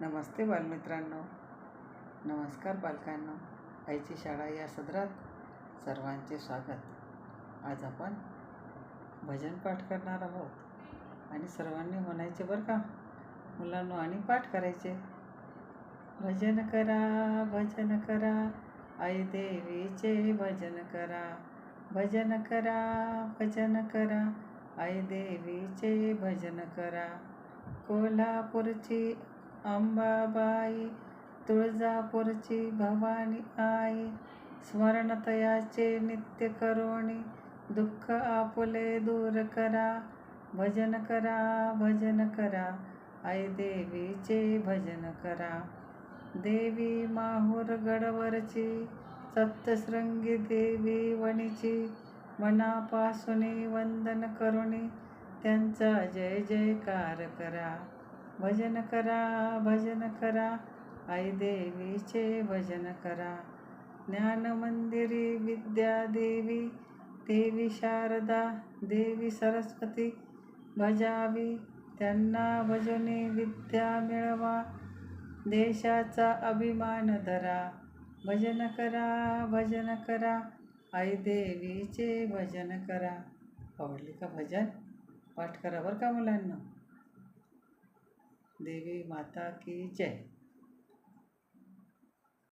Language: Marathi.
नमस्ते बालमित्रांनो, नमस्कार बालकांनो. आईची शाळा या सदरात सर्वांचे स्वागत. आज आपण भजन पाठ करणार आहोत आणि सर्वांनी म्हणायचे बरं का मुलांनो, आणि पाठ करायचे. भजन करा आई देवीचे भजन करा. भजन करा आई देवीचे भजन करा. कोल्हापूरची अंबाबाई, तुळजापूरची भवानी आई, स्मरणतयाचे नित्य करोणी, दुःख आपुले दूर करा. भजन करा आई देवीचे भजन करा. देवी माहूर गडवरची, सप्तशृंगी देवी वणीची, मनापासून वंदन करुणी त्यांचा जय जयकार करा. भजन करा आई देवीचे भजन करा. ज्ञानमंदिरी विद्या देवी, देवी शारदा, देवी सरस्वती भजावी. त्यांना भजनी विद्या मिळवा, देशाचा अभिमान धरा. भजन करा आई देवीचे भजन करा. आवडली का भजन? पाठ करा बरं का मुलांना. देवी माता की जय.